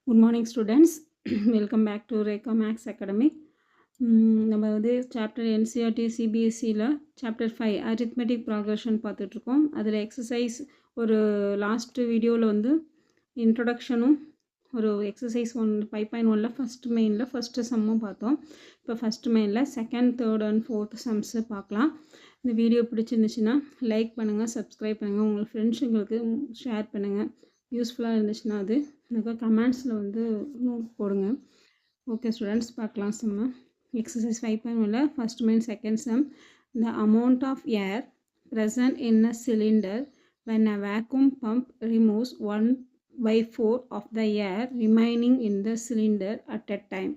Good morning students. Welcome back to Reka Max Academy. நம்ம வந்து chapter NCERT CBSEல chapter 5 arithmetic progression பார்த்துட்ருக்கோம். அதில் எக்ஸசைஸ் ஒரு லாஸ்ட் வீடியோவில் வந்து இன்ட்ரொடக்ஷனும் ஒரு எக்ஸசைஸ் 5.1ல் ஃபஸ்ட் மெயினில் ஃபஸ்ட்டு சம்மும் பார்த்தோம். இப்போ ஃபஸ்ட் மெயினில் second third and fourth sums பார்க்கலாம். இந்த வீடியோ பிடிச்சிருந்துச்சுன்னா லைக் பண்ணுங்கள், சப்ஸ்கிரைப் பண்ணுங்கள், உங்கள் ஃப்ரெண்ட்ஸுங்களுக்கு ஷேர் பண்ணுங்கள். யூஸ்ஃபுல்லாக இருந்துச்சுன்னா அது எனக்கு கமெண்ட்ஸில் வந்து போடுங்க. ஓகே ஸ்டூடெண்ட்ஸ், பார்க்கலாம் சம்ம. எக்ஸசைஸ் 5.1ல் first main second sum. The amount of air present in a cylinder when a vacuum pump removes 1/4 of the air remaining in the cylinder at a time.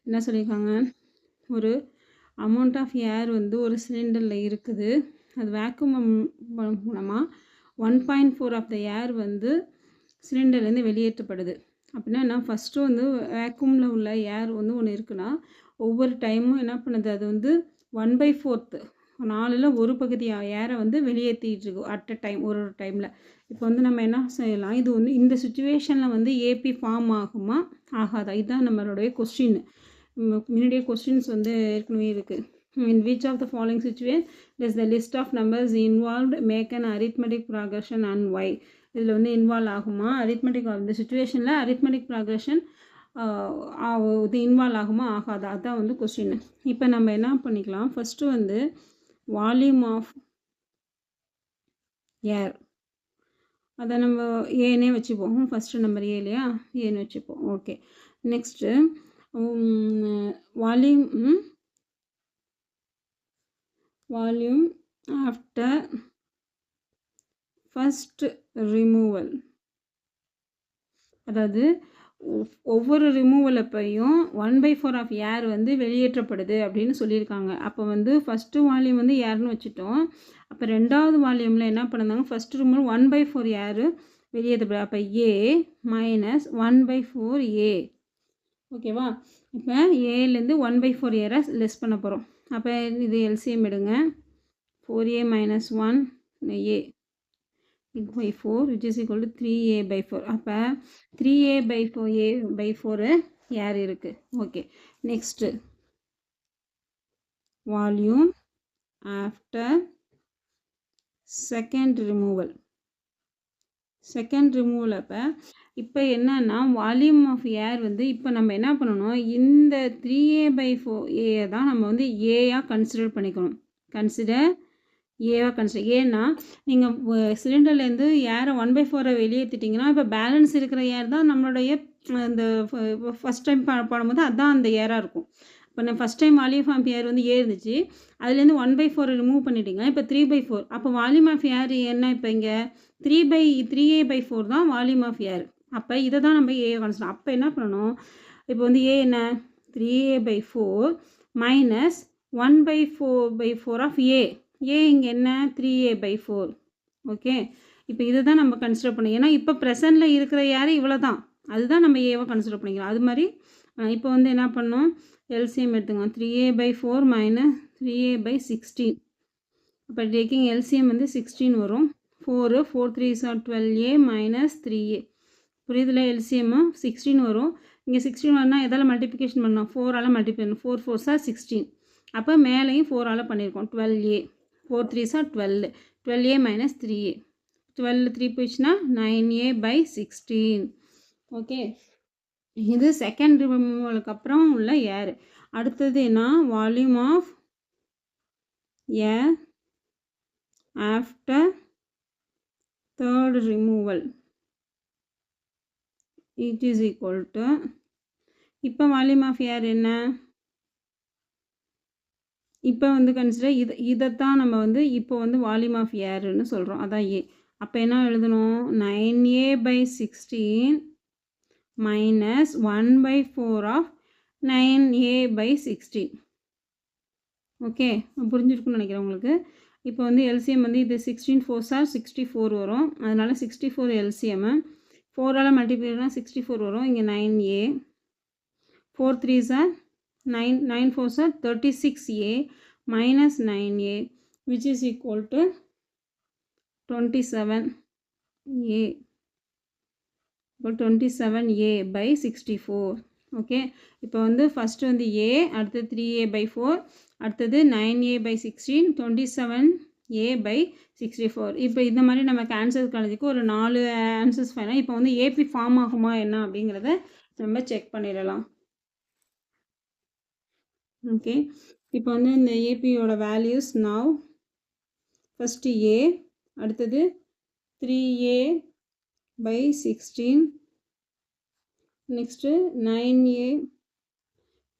என்ன சொல்லியிருக்காங்க, ஒரு அமௌண்ட் ஆஃப் ஏர் வந்து ஒரு சிலிண்டரில் இருக்குது. அது vacuum மூலமாக 1.4 of the ஏர் வந்து சிலிண்டர்லேருந்து வெளியேற்றப்படுது. அப்படின்னா என்ன, ஃபஸ்ட்டு வந்து வேக்யூமில் உள்ள ஏர் வந்து ஒன்று இருக்குன்னா ஒவ்வொரு டைமும் என்ன பண்ணுது, அது வந்து 1/4 4ல் ஒரு பகுதி ஏரை வந்து வெளியேற்றிட்டு இருக்கு அட் அ டைம், ஒரு டைமில். இப்போ வந்து நம்ம என்ன செய்யலாம், இது வந்து இந்த சுச்சுவேஷனில் வந்து ஏபி ஃபார்ம் ஆகுமா ஆகாதா, இதுதான் நம்மளுடைய கொஸ்டின். முன்னாடியே கொஸ்டின்ஸ் வந்து ஏற்கனவே இருக்குது. In which of the following situation does the list of numbers involved make an arithmetic progression and why? இதில் வந்து இன்வால்வ் ஆகுமா, அரித்மெட்டிக் இந்த சுச்சுவேஷனில் அரித்மெட்டிக் ப்ராக்ரெஷன் இது இன்வால்வ் ஆகுமா ஆகாதா, அதுதான் வந்து கொஸ்டின். இப்போ நம்ம என்ன பண்ணிக்கலாம், ஃபஸ்ட்டு வந்து வால்யூம் ஆஃப் ஏர் அதை நம்ம ஏனே வச்சுப்போம். ஃபஸ்ட்டு நம்பர் ஏ இல்லையா, ஏன்னு வச்சுப்போம். Okay, next volume after first removal. அதாவது ஒவ்வொரு ரிமூவல் அப்பையும் 1/4 ஆஃப் ஏர் வந்து வெளியேற்றப்படுது அப்படின்னு சொல்லியிருக்காங்க. அப்போ வந்து ஃபஸ்ட்டு வால்யூம் வந்து ஏர்னு வச்சுட்டோம். அப்போ ரெண்டாவது வால்யூமில் என்ன பண்ணுறாங்க, ஃபஸ்ட்டு ரிமூவல் 1/4 ஏர் வெளியேற்றப்படுது. அப்போ ஏ மைனஸ் 1/4 ஏ. ஓகேவா, இப்போ ஏலேருந்து 1/4 ஏரை லெஸ் பண்ண போகிறோம். அப்போ இது எல்சிஎம் எடுங்க. 4a minus 1 a by 4 which is equal to 3a by 4. அப்போ 3a by 4 a by 4 ஏர் இருக்குது. Okay, next volume after second removal. Second removal அப்போ இப்போ என்னன்னா வால்யூம் ஆஃப் ஏர் வந்து இப்போ நம்ம என்ன பண்ணணும், இந்த 3a by 4a தான் நம்ம வந்து ஏயாக கன்சிடர் பண்ணிக்கணும். ஏவாக கன்சிடர். ஏன்னா நீங்கள் சிலிண்டர்லேருந்து ஏரை 1/4 வெளியேற்றிட்டிங்கன்னா இப்போ பேலன்ஸ் இருக்கிற ஏர் தான் நம்மளுடைய இந்த ஃபஸ்ட் டைம் போடும்போது அதுதான் அந்த ஏராக இருக்கும். இப்போ நான் first time volume of air வந்து ஏ இருந்துச்சு, அதுலேருந்து 1/4 ரிமூவ் பண்ணிட்டீங்க. இப்போ 3/4. அப்போ வால்யூம் ஆஃப் ஏர் என்ன, இப்போ இங்கே 3a/4 தான் வால்யூம் ஆஃப் ஏர். அப்போ இதை தான் நம்ம ஏ கன்சிடர். அப்போ என்ன பண்ணணும், இப்போ வந்து ஏ என்ன 3a/4 மைனஸ் 1/4 ஆஃப் ஏ. ஏ இங்கே என்ன 3a/4. ஓகே, இப்போ இதை தான் நம்ம கன்சிடர் பண்ணணும். ஏன்னா இப்போ ப்ரெசண்டில் இருக்கிற ஏர் இவ்வளோ தான், அதுதான் நம்ம ஏவை கன்சிடர் பண்ணிக்கலாம். அது மாதிரி இப்போ வந்து என்ன பண்ணோம், எல்சிஎம் எடுத்துங்க. 3a/4 minus 3a/16. அப்போ டேக்கிங் எல்சிஎம் வந்து 16 வரும். 4 3s are 12a minus 3a. புரியுதுல, எல்சிஎம்மு 16 வரும். இங்கே 16 வரணும்னா எதால் மல்டிப்ளிகேஷன் பண்ணோம், 4ஆல் மல்டிப்ளை பண்ணணும். 4 4s are 16. அப்போ மேலேயும் 4ஆல் பண்ணியிருக்கோம். 12a 4 3s are 12. 12a minus 3a. 12 3 போயிடுச்சுன்னா 9a/16. ஓகே, இது செகண்ட் ரிமூவலுக்கு அப்புறம் உள்ள ஏர். அடுத்தது என்ன, volume of air after third removal it is equal to, இப்போ வால்யூம் ஆஃப் ஏர் என்ன, இப்போ வந்து கன்சிடர் இதைத்தான் நம்ம வந்து இப்போ வந்து வால்யூம் ஆஃப் ஏர்னு சொல்கிறோம், அதான் ஏ. அப்போ என்ன எழுதணும், 9a/16 minus 1/4 of 9a/16. Okay, புரிஞ்சிருக்குன்னு நினைக்கிறேன் உங்களுக்கு. இப்போ வந்து எல்சிஎம் வந்து இது 16 4s are 64 வரும். அதனால் 64 எல்சிஎம்மு 4ஆல் மல்டிப்ளை பண்ணால் 64 வரும். இங்கே 9a 4 3s are 9 9 4s are 36a minus 9a which is equal to 27a. இப்போ 27a/64. ஓகே, இப்போ வந்து ஃபஸ்ட்டு வந்து a, அடுத்தது 3a/4, அடுத்தது 9a/16, 27a/64. இப்போ இந்த மாதிரி நமக்கு ஆன்சர் கிடைச்சிக்கு ஒரு 4 ஆன்சர்ஸ் வேணும். இப்போ வந்து ஏபி ஃபார்ம் ஆகுமா என்ன அப்படிங்கிறத நம்ம செக் பண்ணிடலாம். ஓகே, இப்போ வந்து இந்த ஏபியோட வேல்யூஸ் நவ் ஃபஸ்ட்டு a, அடுத்தது 3a/16, next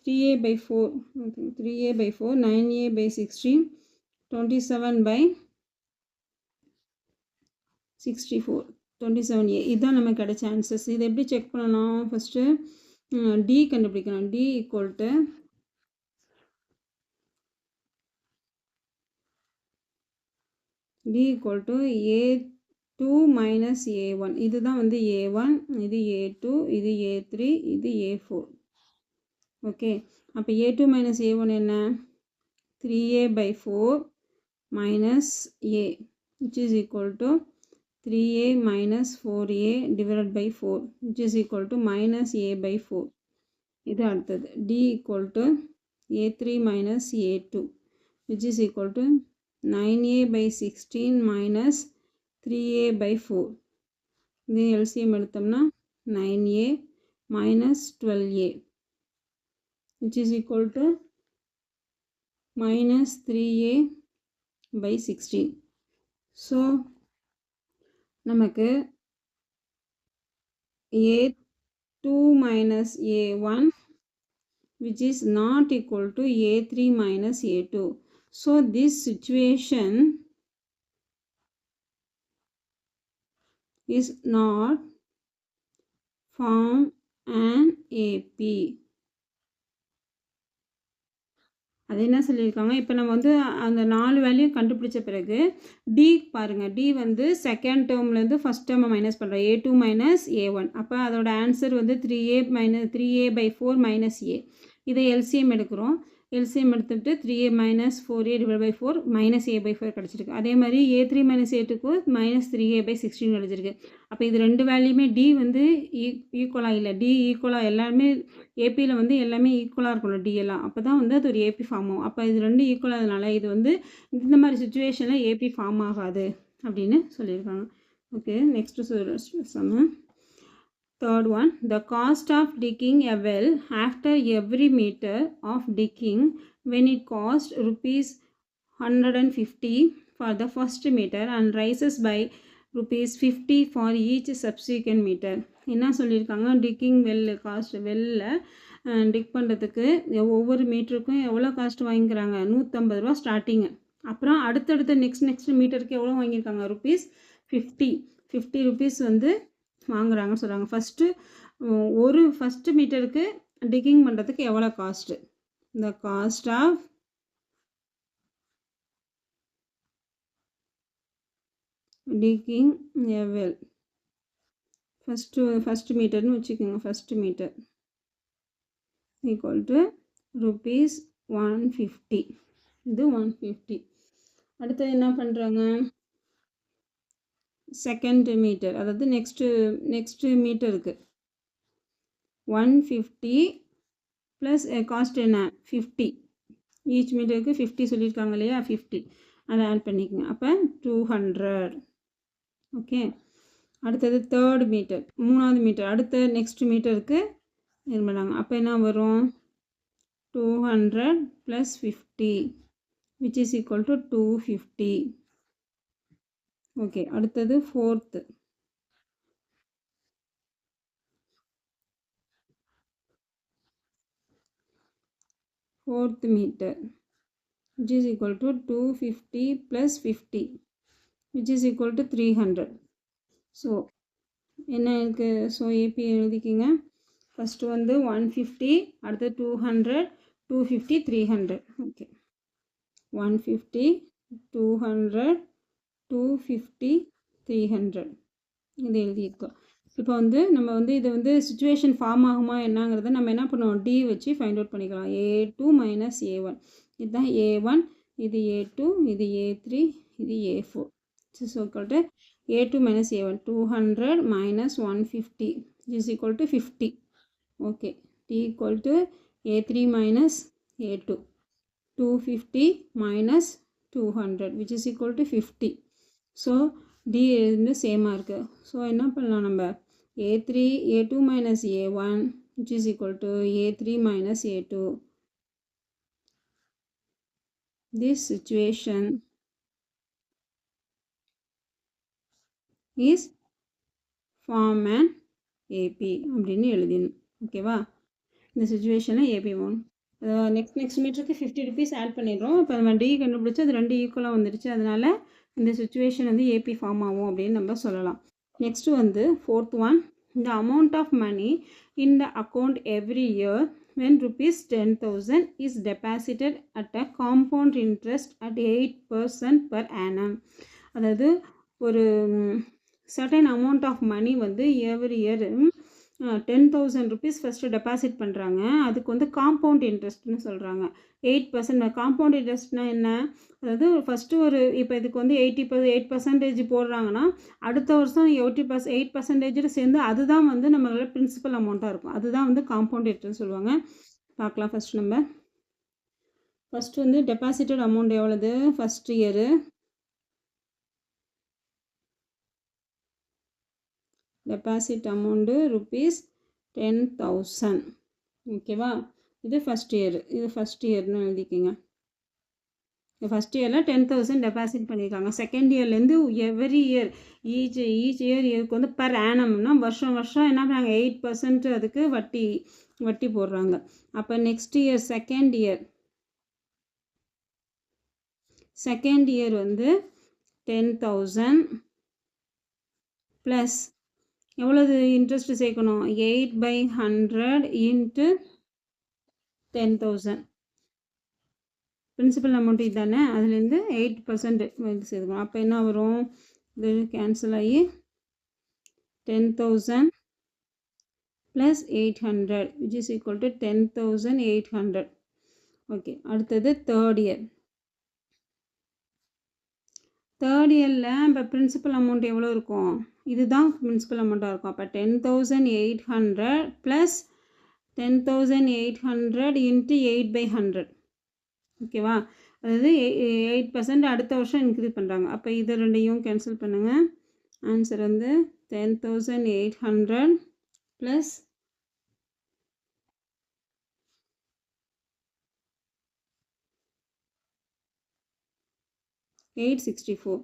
3a/4, okay, 3a/4, 9a/16, 27/64, 27a. இதுதான் நமக்கு கிடைச்ச ஆன்சர்ஸ். இதை எப்படி செக் பண்ணலாம்? ஃபஸ்ட்டு டி கண்டுபிடிக்கணும். D equal to a2 minus a1. இதுதான் வந்து a1, இது a2, இது a3, இது a4. ஓகே, அப்போ a2 minus a1 என்ன? 3a/4 minus a, which is equal to 3a minus 4a divided by 4, which is equal to minus a/4. இது அடுத்தது d equal to a3 minus a2, which is equal to 9a/16 minus 3a/4. இது LCM எடுத்தோம்னா 9a minus 12a, which is equal to minus 3a/16. So நமக்கு a2 minus a1, which is not equal to a3 minus a2. So this situation is not form an AP. அது என்ன சொல்லியிருக்காங்க? இப்போ நம்ம வந்து அந்த 4 வேல்யூ கண்டுபிடிச்ச பிறகு டி பாருங்கள். டி வந்து செகண்ட் டேர்ம்லேருந்து ஃபஸ்ட் டேர்மை மைனஸ் பண்ணுறோம். a2 minus a1. அப்போ அதோட ஆன்சர் வந்து 3a/4 மைனஸ் a. இதை எல்சிஎம் எடுக்கிறோம். எல்சிஎம் எடுத்துகிட்டு 3a minus 4a divided by 4 minus a/4 கிடச்சிருக்கு. அதே மாதிரி a3 minus a2க்கு மைனஸ் 3a/16 கிடச்சிருக்கு. அப்போ இது ரெண்டு வேல்யூமே டி வந்து ஈக்குவலாக இல்லை. டி ஈக்குவலாக எல்லாருமே ஏபியில் வந்து எல்லாமே ஈக்குவலாக இருக்கணும் டி எல்லாம். அப்போ தான் வந்து அது ஒரு ஏபி ஃபார்ம் ஆகும். அப்போ இது ரெண்டு ஈக்குவலாகிறதுனால இது வந்து இந்த மாதிரி சுச்சுவேஷனில் ஏபி ஃபார்ம் ஆகாது அப்படின்னு சொல்லியிருக்காங்க. Okay, next sum. Third one, the cost of digging a well after every meter of digging when it cost rupees 150 for the first meter and rises by rupees 50 for each subsequent meter. என்ன சொல்லியிருக்காங்க? Ticking well cost, வெல்லில் tick பண்ணுறதுக்கு ஒவ்வொரு மீட்டருக்கும் எவ்வளோ cost வாங்கிக்கிறாங்க? 150 ரூபா starting. அப்புறம் அடுத்தடுத்த next மீட்டருக்கு எவ்வளோ வாங்கியிருக்காங்க? rupees 50 rupees வந்து வாங்குறாங்கன்னு சொல்கிறாங்க. ஃபஸ்ட்டு மீட்டருக்கு டிக்கிங் பண்ணுறதுக்கு எவ்வளோ cost? The cost of digging a well, first மீட்டர்னு வச்சுக்கோங்க. First metre equal to rupees 150. இது 150. அடுத்தது என்ன பண்ணுறாங்க? செகண்ட் மீட்டர், அதாவது நெக்ஸ்ட்டு மீட்டருக்கு 150 ப்ளஸ் காஸ்ட் என்ன? 50. ஈச் மீட்டருக்கு 50 சொல்லியிருக்காங்க இல்லையா? 50 அதை ஆட் பண்ணிக்கோங்க. அப்போ 200. ஓகே, அடுத்தது தேர்ட் மீட்டர், மூணாவது மீட்டர், அடுத்த நெக்ஸ்ட் மீட்டருக்கு இது பண்ணாங்க. அப்போ என்ன வரும்? 200 + 50 which is equal to 250. Okay, அடுத்தது fourth metre which is equal to 250 + 50 which is equal to 300. So என்ன இருக்குது? So AB எழுதிக்கிங்க. ஃபஸ்ட்டு வந்து 150, அடுத்து 200, 250, 300. ஓகே, 150, 200, 250, 300 இது எழுதியிருக்கோம். இப்போ வந்து நம்ம வந்து இது வந்து சுச்சுவேஷன் ஃபார்ம் ஆகுமா என்னங்கிறத நம்ம என்ன பண்ணுவோம்? டி வச்சு ஃபைண்ட் அவுட் பண்ணிக்கலாம். a2 மைனஸ் a1, இதுதான் a1, இது a2, இது a3, இது a4. ஸோ சொல்லிட்டு A2 minus A1, 200 minus 150 is equal to 50. Okay, T equal to A3 minus A2, 250 minus 200 which is equal to 50. So D is same mark. So என்ன பண்ணலாம் நம்ம A2 minus A1 which is equal to A3 minus A2. This situation is form an AP அப்படின்னு எழுதினோம். ஓகேவா, இந்த சுச்சுவேஷனில் AP வேணும். Next மீட்டருக்கு 50 rupees ஆட் பண்ணிடுறோம். இப்போ நம்ம D கண்டுபிடிச்சி அது ரெண்டு ஈக்குவலாக வந்துடுச்சு. அதனால் இந்த சுச்சுவேஷன் வந்து AP ஃபார்ம் ஆகும் அப்படின்னு நம்ம சொல்லலாம். நெக்ஸ்ட்டு வந்து fourth one, the amount of money in the account every year when rupees 10,000 is deposited at a compound interest at 8% per annum. அதாவது ஒரு certain amount of money வந்து every year 10,000 rupees first deposit பண்ணுறாங்க. அதுக்கு வந்து compound இன்ட்ரெஸ்ட்னு சொல்கிறாங்க. 8%. Compound இன்ட்ரெஸ்ட்னால் என்ன, அதாவது first ஒரு இப்போ இதுக்கு வந்து 8% போடுறாங்கன்னா அடுத்த வருஷம் 8% சேர்ந்து அதுதான் வந்து நம்மளோட பிரின்சிபல் அமௌண்ட்டாக இருக்கும். அதுதான் வந்து காம்பவுண்ட் இன்ட்ரெஸ்ட் சொல்லுவாங்க. பார்க்கலாம். ஃபஸ்ட்டு நம்ம ஃபஸ்ட்டு வந்து டெபாசிட்டட் அமௌண்ட் எவ்வளவு, first year deposit amount rupees 10,000. ஓகேவா, இது ஃபஸ்ட் இயர், இது ஃபஸ்ட் இயர்னு எழுதிக்கிங்க. ஃபஸ்ட் இயரில் 10,000 டெபாசிட் பண்ணியிருக்காங்க. செகண்ட் இயர்லேருந்து எவ்ரி இயர் ஈச் இயர் இதுக்கு வந்து பர் ஆனம்னா வருஷம் வருஷம் என்ன பண்ணாங்க 8% அதுக்கு வட்டி போடுறாங்க. அப்போ நெக்ஸ்ட் இயர் செகண்ட் இயர் வந்து 10,000 ப்ளஸ் எவ்வளவு இன்ட்ரெஸ்ட் சேர்க்கணும், 8/100 இன்ட்டு 10,000. பிரின்சிபல் அமௌண்ட் இதுதானே, அதுலேருந்து 8% வந்து சேர்க்கணும். அப்போ என்ன வரும், இது கேன்சல் ஆகி 10,000 plus 800 which is equal to 10,800. Okay, அடுத்தது தேர்ட் இயரில் இப்போ பிரின்சிபல் அமௌண்ட் எவ்வளோ இருக்கும், இதுதான் பிரின்சிபல் அமௌண்ட்டாக இருக்கும். அப்போ 10,800 ப்ளஸ் 10,800 இன்ட்டு 8/100. ஓகேவா, அதாவது 8% அடுத்த வருஷம் இன்க்ரீஸ் பண்ணுறாங்க. அப்போ இது ரெண்டையும் கேன்சல் பண்ணுங்கள். ஆன்சர் வந்து 10,800 ப்ளஸ் 864.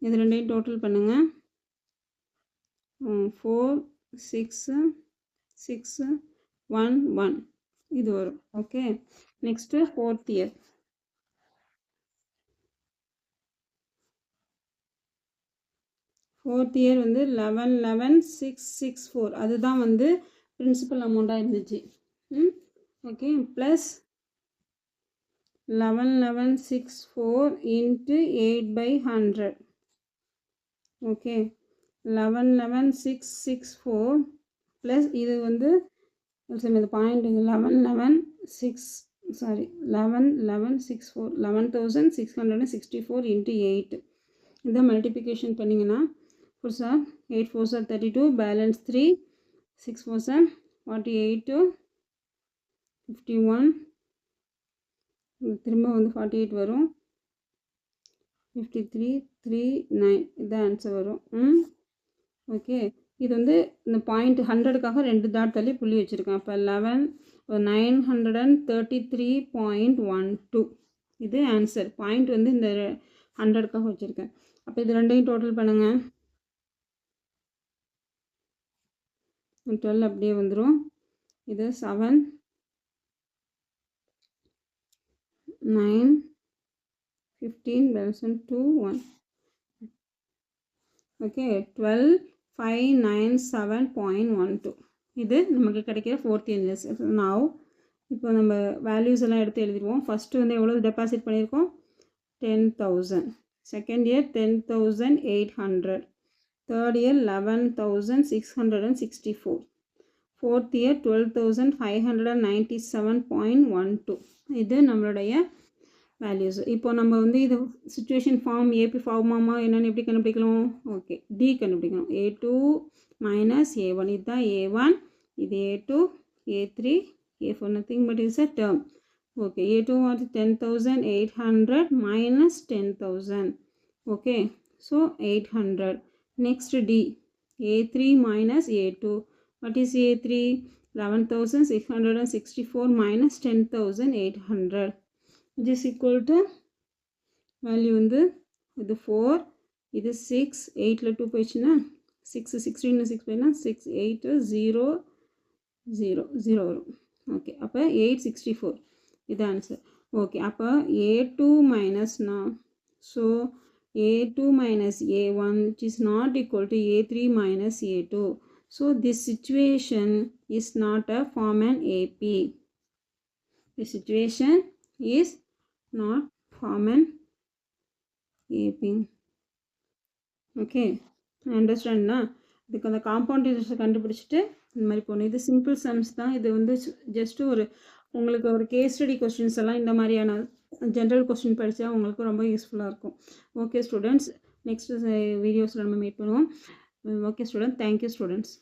இது ரெண்டையும் டோட்டல் பண்ணுங்கள். 46611 இது வரும். Okay, next fourth year. Fourth year வந்து 11,11,664 அதுதான் வந்து பிரின்சிபல் அமௌண்ட்டாக இருந்துச்சு. Okay, plus 11,11,64 into 8/100. Okay, 11,11,664 plus இது வந்து இந்த பாயிண்ட் 11,11,664 11,664 இன்ட்டு 8 இதை மல்டிப்ளிகேஷன் பண்ணிங்கன்னா 8 4s 32, பேலன்ஸ் 3, 6 4s 48, 51, திரும்ப வந்து 48 வரும், 53, 3, 9 இதுதான் ஆன்சர் வரும். ஓகே, இது வந்து இந்த பாயிண்ட் 100க்காக 2 டாட் தள்ளி புள்ளி வச்சுருக்கேன். அப்போ 933.12 இது ஆன்சர். பாயிண்ட் வந்து இந்த 100க்காக வச்சுருக்கேன். அப்போ இது ரெண்டையும் டோட்டல் பண்ணுங்கள். 12 அப்படியே வந்துடும். இது 7 9 15 2 1. ஓகே, 12,597.12 இது நமக்கு கிடைக்கிற ஃபோர்த் இயர். நாவ் இப்போ நம்ம வேல்யூஸ் எல்லாம் எடுத்து எழுதிடுவோம். ஃபஸ்ட்டு வந்து எவ்வளோ டெபாசிட் பண்ணியிருக்கோம், 10,000. Second year 10,800. Third year 11,664. Fourth year 12,597.12. இது நம்மளுடைய வேல்யூஸ். இப்போ நம்ம வந்து இது சிச்சுவேஷன் ஃபார்ம் ஏபி ஃபார்மாமா என்னென்னு எப்படி கண்டுபிடிக்கலாம்? ஓகே, டி கண்டுபிடிக்கணும். A2 minus A1, இதுதான் A1, இது A2, A3, A4, nothing but is a term. Okay, A2 was 10,800 minus 10,000. Okay, so 800. Next D, A3 minus A2. What is A3? 11,664 minus 10,800. Which is equal to value வந்து இது 4, இது 6, 8ல 2 போயிடுச்சுன்னா 6, 16 6 போயினா 6, 8, 0, 0, 0 வரும். Okay, அப்போ 864 இது answer. Okay, அப்போ A2 மைனஸ்னா so A2 minus A1 which is not equal to A3 minus A2. So this situation is not a form an AP. This situation is not form an AP. Okay, understand na? இதுக்கு அந்த compound டிஜிட்ஸை கண்டுபிடிச்சிட்டு இந்த மாதிரி போகணும். இது simple sums தான். இது வந்து ஜஸ்ட் ஒரு உங்களுக்கு ஒரு கேஸ் ஸ்டடி கொஸ்டின்ஸ் எல்லாம் இந்த மாதிரியான ஜென்ரல் கொஸ்டின் படித்தா உங்களுக்கு ரொம்ப யூஸ்ஃபுல்லாக இருக்கும். ஓகே ஸ்டூடெண்ட்ஸ், நெக்ஸ்ட் வீடியோஸில் நம்ம மீட் பண்ணுவோம். Okay student, thank you students.